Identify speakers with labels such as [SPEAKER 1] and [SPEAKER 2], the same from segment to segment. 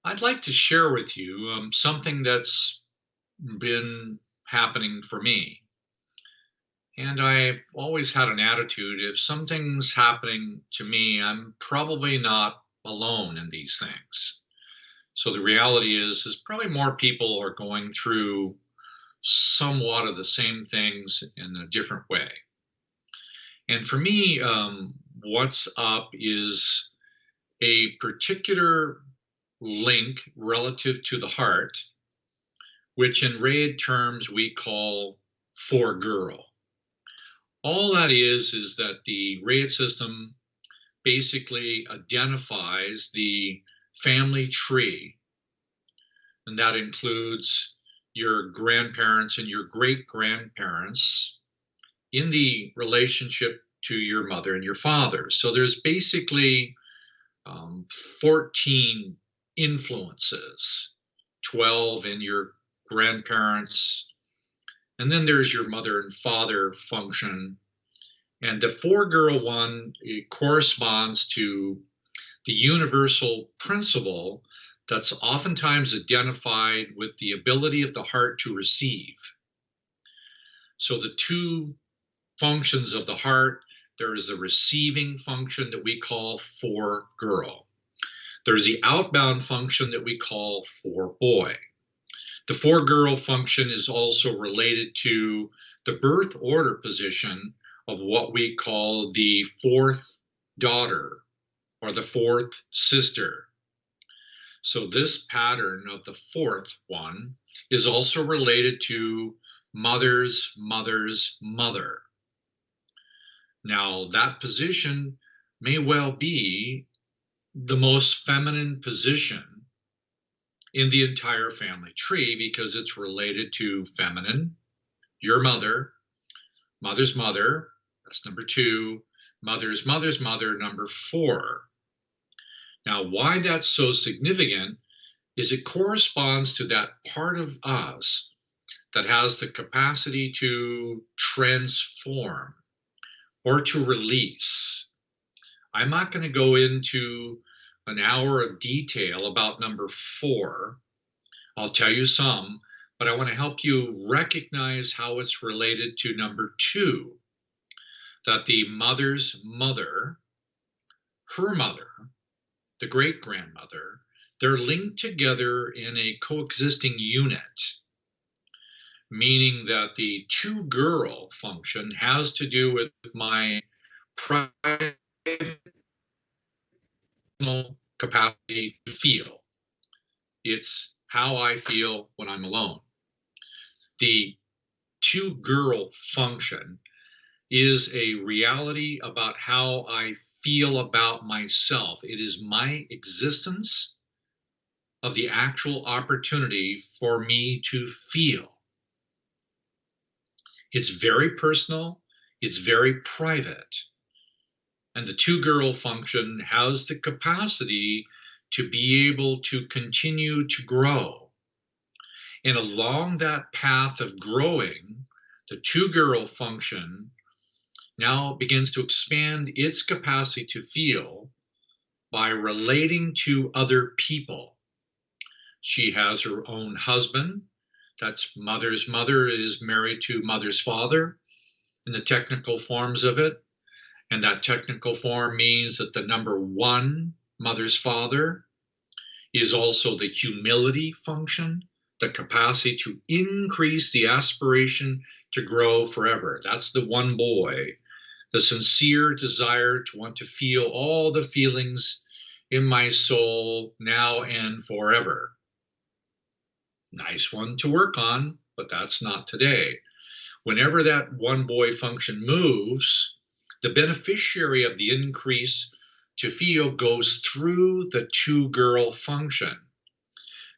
[SPEAKER 1] I'd like to share with you something that's been happening for me. And I've always had an attitude if something's happening to me, I'm probably not alone in these things. So the reality is probably more people are going through somewhat of the same things in a different way. And for me, what's up is a particular link relative to the heart which in Rayid terms we call for girl. All that is that the Rayid system basically identifies the family tree, and that includes your grandparents and your great grandparents in the relationship to your mother and your father. So there's basically 14 influences, 12 in your grandparents, and then there's your mother and father function. And the four girl one, it corresponds to the universal principle that's oftentimes identified with the ability of the heart to receive. So the two functions of the heart, there is the receiving function that we call for girl. There's the outbound function that we call for boy. The for girl function is also related to the birth order position of what we call the fourth daughter or the fourth sister. So this pattern of the fourth one is also related to mother's mother's mother. Now, that position may well be the most feminine position in the entire family tree because it's related to feminine, your mother, mother's mother, that's number two, mother's mother's mother, number four. Now, why that's so significant is it corresponds to that part of us that has the capacity to transform or to release. I'm not going to go into an hour of detail about number four. I'll tell you some, but I want to help you recognize how it's related to number two, that the mother's mother, her mother, the great grandmother, they're linked together in a coexisting unit, meaning that the two girl function has to do with my private capacity to feel. It's how I feel when I'm alone. The two girl function is a reality about how I feel about myself. It is my existence of the actual opportunity for me to feel. It's very personal, it's very private. And the two girl function has the capacity to be able to continue to grow. And along that path of growing, the two girl function now begins to expand its capacity to feel by relating to other people. She has her own husband. That's mother's mother is married to mother's father in the technical forms of it. And that technical form means that the number one, mother's father, is also the humility function, the capacity to increase the aspiration to grow forever. That's the one boy, the sincere desire to want to feel all the feelings in my soul now and forever. Nice one to work on, but that's not today. Whenever that one boy function moves, the beneficiary of the increase to feel goes through the two girl function.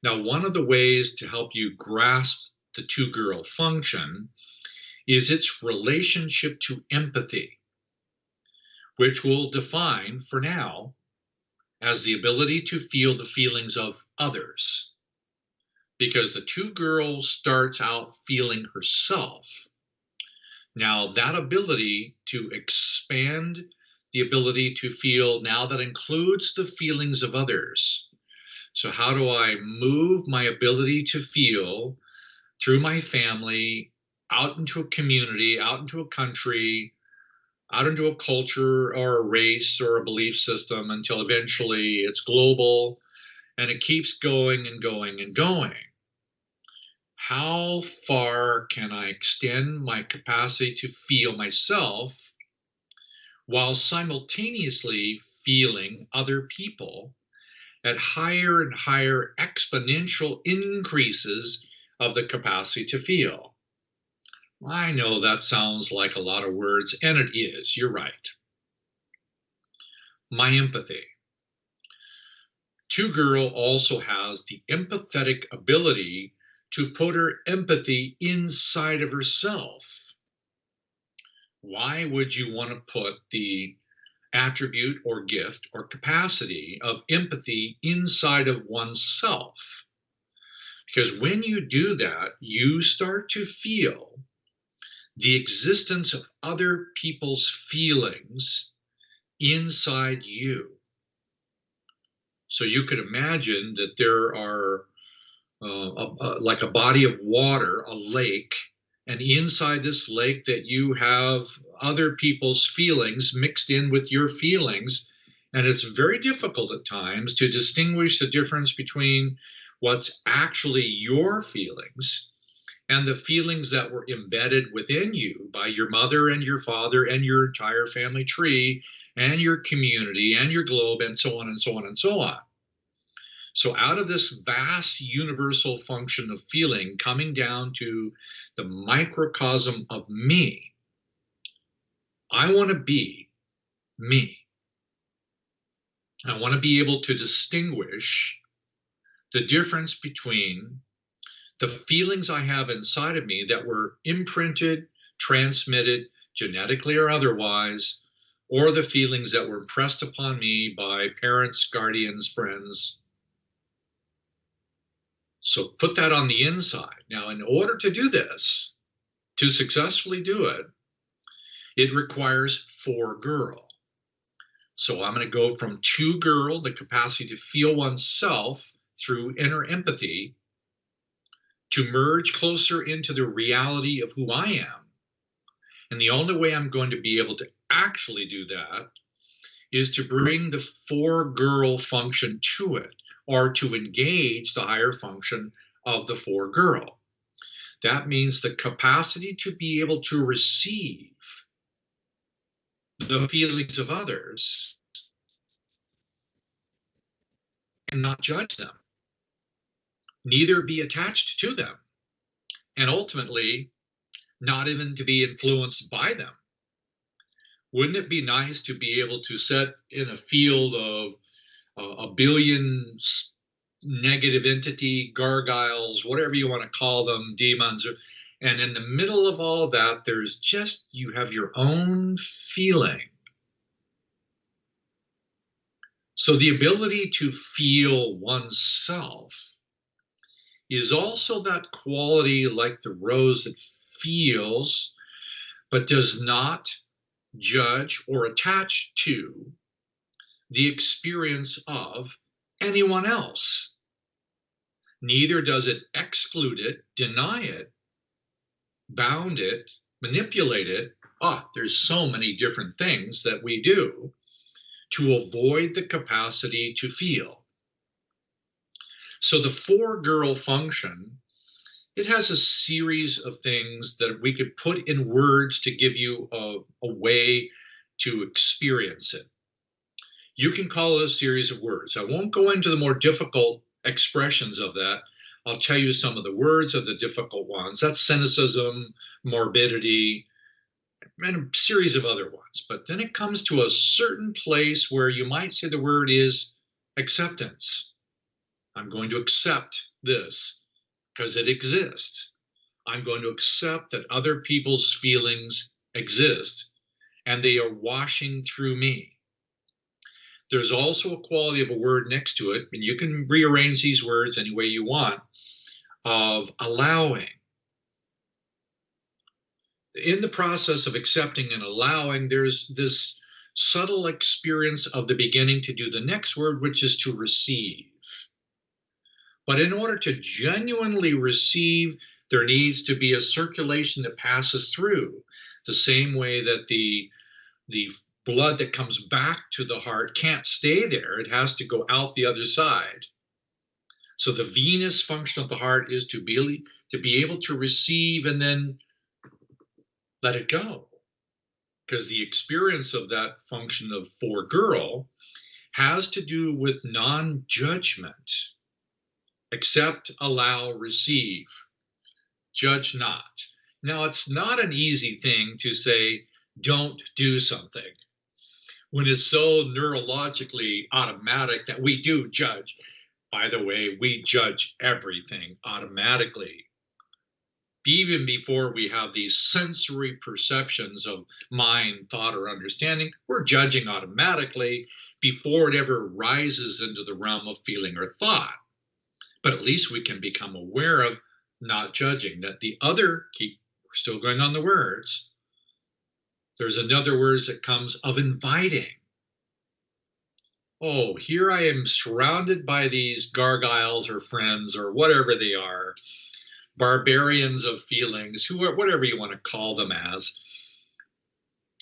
[SPEAKER 1] Now, one of the ways to help you grasp the two girl function is its relationship to empathy, which we'll define for now as the ability to feel the feelings of others. Because the two girl starts out feeling herself. Now, that ability to expand the ability to feel, now that includes the feelings of others. So, how do I move my ability to feel through my family out into a community, out into a country, out into a culture or a race or a belief system until eventually it's global and it keeps going and going and going? How far can I extend my capacity to feel myself while simultaneously feeling other people at higher and higher exponential increases of the capacity to feel? I know that sounds like a lot of words, and it is. You're right. My empathy. Two Girl also has the empathetic ability to put her empathy inside of herself. Why would you want to put the attribute or gift or capacity of empathy inside of oneself? Because when you do that, you start to feel the existence of other people's feelings inside you. So you could imagine that there are like a body of water, a lake, and inside this lake that you have other people's feelings mixed in with your feelings. And it's very difficult at times to distinguish the difference between what's actually your feelings and the feelings that were embedded within you by your mother and your father and your entire family tree and your community and your globe and so on and so on and so on. So out of this vast universal function of feeling coming down to the microcosm of me, I want to be me. I want to be able to distinguish the difference between the feelings I have inside of me that were imprinted, transmitted, genetically or otherwise, or the feelings that were impressed upon me by parents, guardians, friends. So put that on the inside. Now, in order to do this, to successfully do it, it requires 4 Girl. So I'm going to go from 2 Girl, the capacity to feel oneself through inner empathy, to merge closer into the reality of who I am. And the only way I'm going to be able to actually do that is to bring the 4 Girl function to it, or to engage the higher function of the 4 Girl. That means the capacity to be able to receive the feelings of others and not judge them, neither be attached to them, and ultimately not even to be influenced by them. Wouldn't it be nice to be able to sit in a field of a billion negative entity, gargoyles, whatever you want to call them, demons, and in the middle of all of that, there's just, you have your own feeling. So the ability to feel oneself is also that quality like the rose that feels, but does not judge or attach to the experience of anyone else. Neither does it exclude it, deny it, bound it, manipulate it. There's so many different things that we do to avoid the capacity to feel. So the 4 Girl function, it has a series of things that we could put in words to give you a way to experience it. You can call it a series of words. I won't go into the more difficult expressions of that. I'll tell you some of the words of the difficult ones. That's cynicism, morbidity, and a series of other ones. But then it comes to a certain place where you might say the word is acceptance. I'm going to accept this because it exists. I'm going to accept that other people's feelings exist and they are washing through me. There's also a quality of a word next to it, and you can rearrange these words any way you want, of allowing. In the process of accepting and allowing, there's this subtle experience of the beginning to do the next word, which is to receive. But in order to genuinely receive, there needs to be a circulation that passes through, the same way that the blood that comes back to the heart can't stay there. It has to go out the other side. So the venous function of the heart is to be able to receive and then let it go. Because the experience of that function of for girl has to do with non-judgment. Accept, allow, receive. Judge not. Now, it's not an easy thing to say, don't do something, when it's so neurologically automatic that we do judge. By the way, we judge everything automatically. Even before we have these sensory perceptions of mind, thought, or understanding, we're judging automatically before it ever rises into the realm of feeling or thought. But at least we can become aware of not judging. That the other, we're still going on the words, there's another words that comes of inviting. Oh, here I am surrounded by these gargoyles or friends or whatever they are, barbarians of feelings, whatever you want to call them as,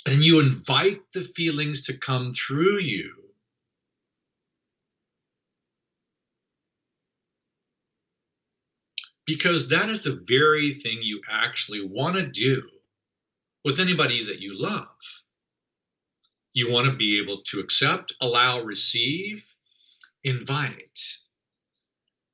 [SPEAKER 1] and you invite the feelings to come through you. Because that is the very thing you actually want to do with anybody that you love. You want to be able to accept, allow, receive, invite.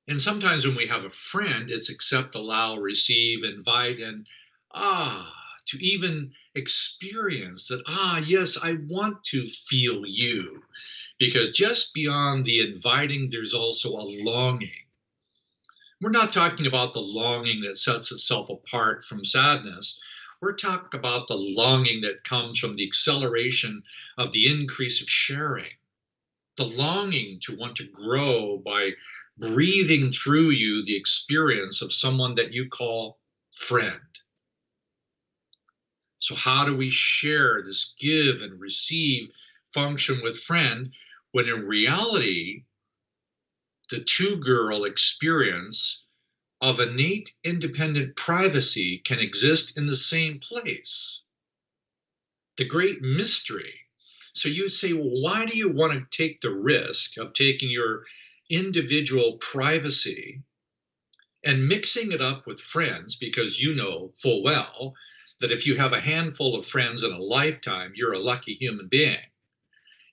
[SPEAKER 1] And sometimes when we have a friend, it's accept, allow, receive, invite, and to even experience that, yes, I want to feel you. Because just beyond the inviting, there's also a longing. We're not talking about the longing that sets itself apart from sadness. We're talking about the longing that comes from the acceleration of the increase of sharing. The longing to want to grow by breathing through you the experience of someone that you call friend. So how do we share this give and receive function with friend when in reality, the two-girl experience of innate independent privacy can exist in the same place? The great mystery. So you say, well, why do you want to take the risk of taking your individual privacy and mixing it up with friends? Because you know full well that if you have a handful of friends in a lifetime, you're a lucky human being.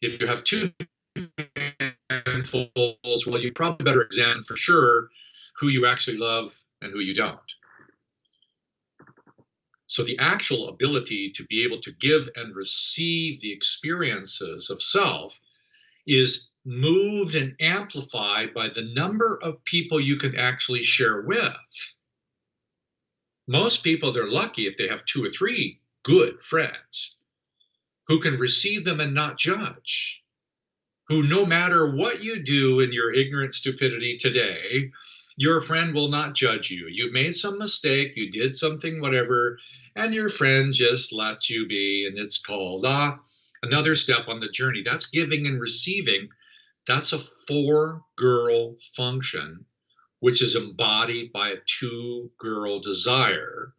[SPEAKER 1] If you have two handfuls, well, you probably better examine for sure who you actually love and who you don't. So the actual ability to be able to give and receive the experiences of self is moved and amplified by the number of people you can actually share with. Most people, they're lucky if they have 2 or 3 good friends who can receive them and not judge, who no matter what you do in your ignorant stupidity today, your friend will not judge you. You've made some mistake, you did something, whatever, and your friend just lets you be, and it's called another step on the journey. That's giving and receiving. That's a 4-girl function, which is embodied by a 2-girl desire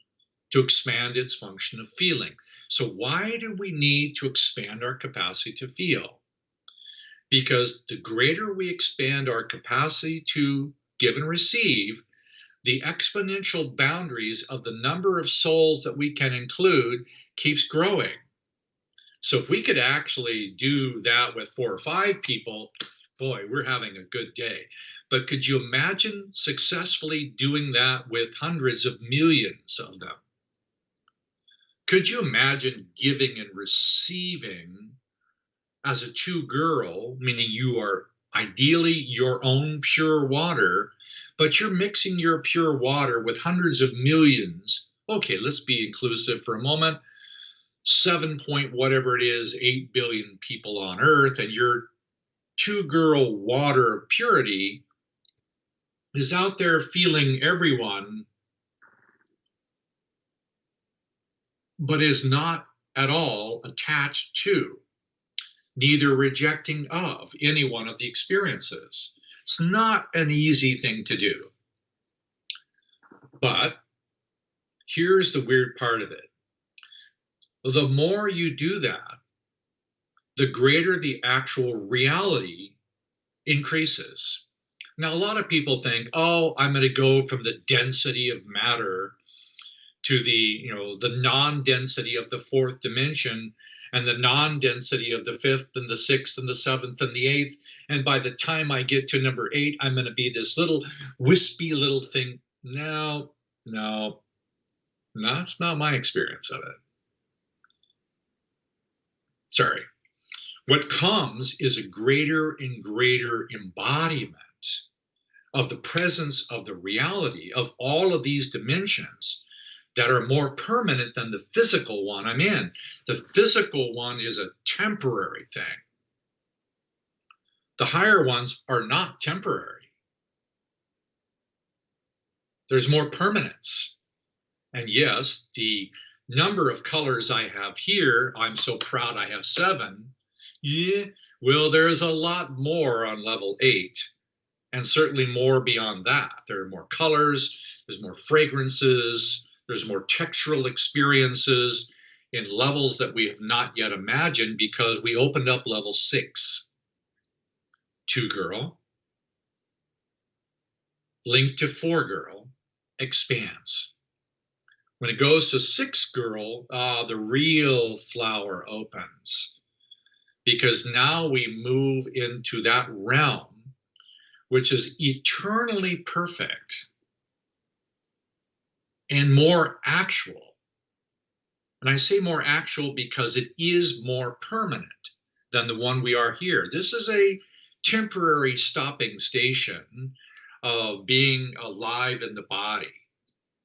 [SPEAKER 1] to expand its function of feeling. So why do we need to expand our capacity to feel? Because the greater we expand our capacity to give and receive, the exponential boundaries of the number of souls that we can include keeps growing. So if we could actually do that with 4 or 5 people, boy, we're having a good day. But could you imagine successfully doing that with hundreds of millions of them? Could you imagine giving and receiving as a 2-girl, meaning you are ideally your own pure water, but you're mixing your pure water with hundreds of millions. Okay, let's be inclusive for a moment. 7 point whatever it is, 8 billion people on Earth, and your 2-girl water of purity is out there feeling everyone, but is not at all attached to, neither rejecting of any one of the experiences. It's not an easy thing to do. But here's the weird part of it. The more you do that, the greater the actual reality increases. Now, a lot of people think, oh, I'm going to go from the density of matter to the non-density of the fourth dimension and the non-density of the fifth and the sixth and the seventh and the eighth. And by the time I get to number 8, I'm going to be this little wispy little thing. No, that's not my experience of it. Sorry. What comes is a greater and greater embodiment of the presence of the reality of all of these dimensions that are more permanent than the physical one I'm in. The physical one is a temporary thing. The higher ones are not temporary. There's more permanence. And yes, the number of colors I have here, I'm so proud I have 7. Yeah, well, there's a lot more on level 8, and certainly more beyond that. There are more colors, there's more fragrances, there's more textural experiences in levels that we have not yet imagined because we opened up level 6. 2 girl, linked to 4 girl, expands. When it goes to 6 girl, the real flower opens. Because now we move into that realm, which is eternally perfect and more actual. And I say more actual because it is more permanent than the one we are here. This is a temporary stopping station of being alive in the body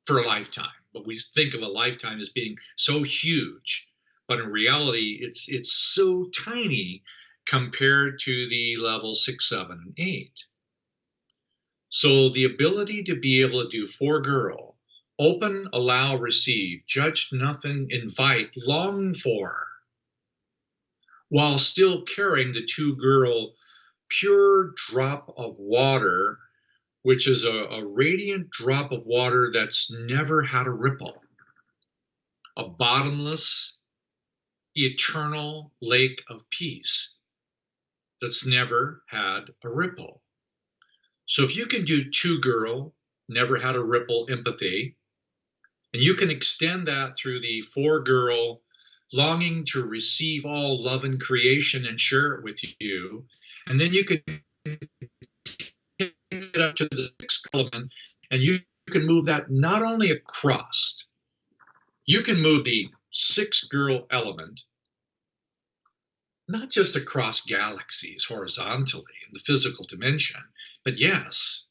[SPEAKER 1] for a lifetime. But we think of a lifetime as being so huge. But in reality, it's so tiny compared to the level 6, 7, and 8. So the ability to be able to do 4 girl, open, allow, receive, judge nothing, invite, long for, while still carrying the 2 girl pure drop of water, which is a radiant drop of water that's never had a ripple, a bottomless, eternal lake of peace that's never had a ripple. So if you can do 2 girl, never had a ripple empathy, and you can extend that through the 4 girl, longing to receive all love and creation and share it with you, and then you can take it up to the 6th element, and you can move that not only across, you can move the 6 girl element not just across galaxies horizontally in the physical dimension, but yes,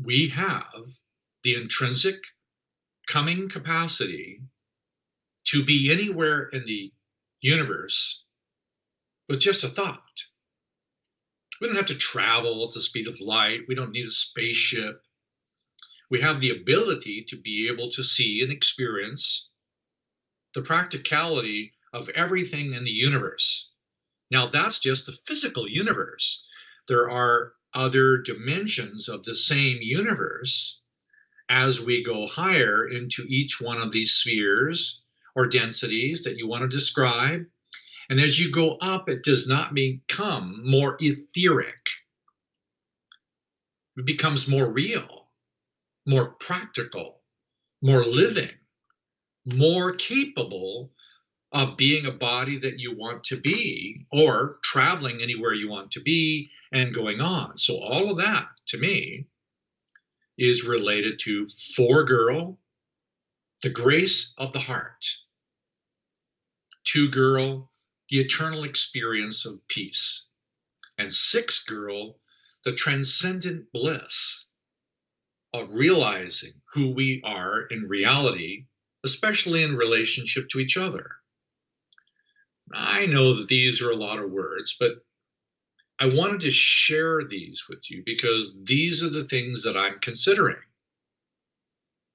[SPEAKER 1] we have the intrinsic coming capacity to be anywhere in the universe with just a thought. We don't have to travel at the speed of light. We don't need a spaceship. We have the ability to be able to see and experience the practicality of everything in the universe. Now, that's just the physical universe. There are other dimensions of the same universe as we go higher into each one of these spheres or densities that you want to describe. And as you go up, it does not become more etheric. It becomes more real, more practical, more living, more capable of being a body that you want to be, or traveling anywhere you want to be and going on. So all of that, to me, is related to 4 girl, the grace of the heart. 2 girl, the eternal experience of peace. And 6 girl, the transcendent bliss of realizing who we are in reality, especially in relationship to each other. I know that these are a lot of words, but I wanted to share these with you because these are the things that I'm considering.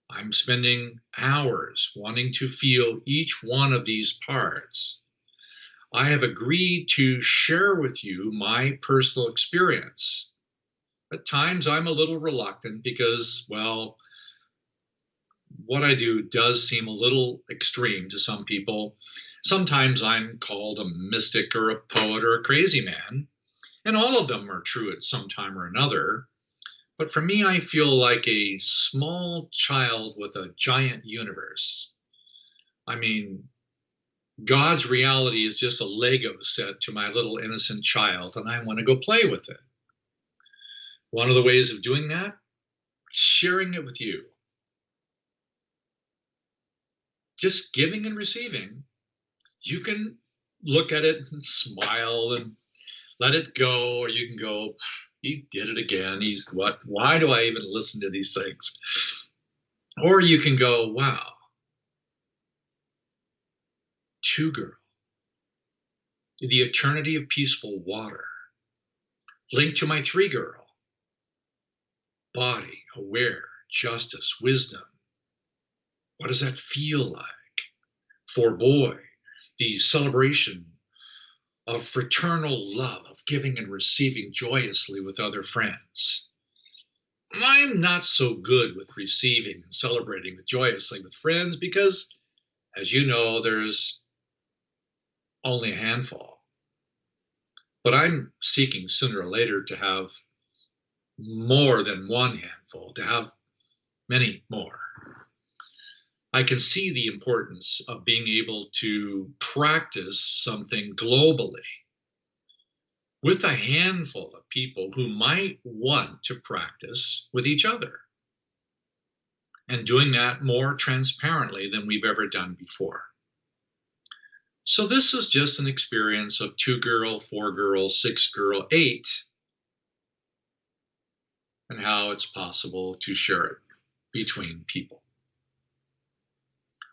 [SPEAKER 1] I'm spending hours wanting to feel each one of these parts. I have agreed to share with you my personal experience. At times, I'm a little reluctant because, well, what I do does seem a little extreme to some people. Sometimes I'm called a mystic or a poet or a crazy man, and all of them are true at some time or another. But for me, I feel like a small child with a giant universe. I mean, God's reality is just a Lego set to my little innocent child, and I want to go play with it. One of the ways of doing that, sharing it with you, just giving and receiving. You can look at it and smile and let it go, or you can go, he did it again. He's what? Why do I even listen to these things? Or you can go, wow, two girl, the eternity of peaceful water, linked to my three girl, body, aware, justice, wisdom. What does that feel like? For boy, the celebration of fraternal love, of giving and receiving joyously with other friends. I'm not so good with receiving and celebrating joyously with friends because, as you know, there's only a handful. But I'm seeking sooner or later to have more than one handful, to have many more. I can see the importance of being able to practice something globally with a handful of people who might want to practice with each other, and doing that more transparently than we've ever done before. So this is just an experience of two girl, four girl, six girl, eight, and how it's possible to share it between people.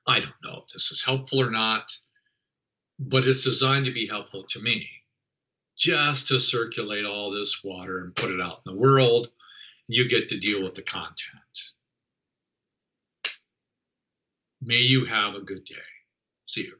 [SPEAKER 1] I don't know if this is helpful or not, but it's designed to be helpful to me, just to circulate all this water and put it out in the world. You get to deal with the content. May you have a good day. See you.